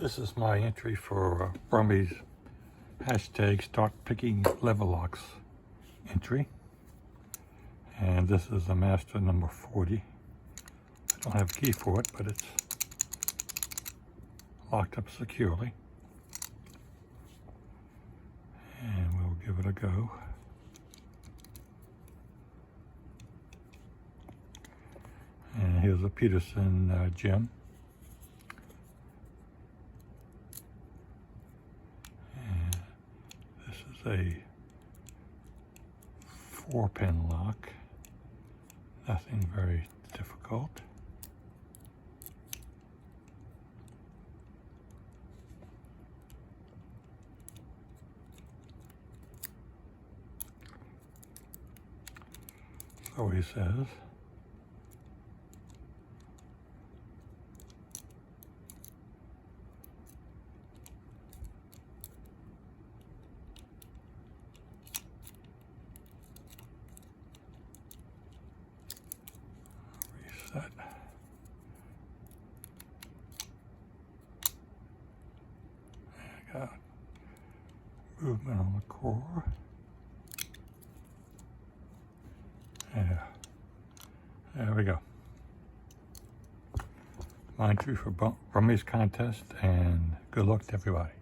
This is my entry for Brummie's hashtag start picking level locks entry. And this is a master number 40. I don't have a key for it, but it's locked up securely. And we'll give it a go. And here's a Peterson gem. And this is a 4-pin lock. Nothing very difficult. So he says. Reset. I got movement on the core. Yeah, there we go. My entry for Brummie's contest, and good luck to everybody.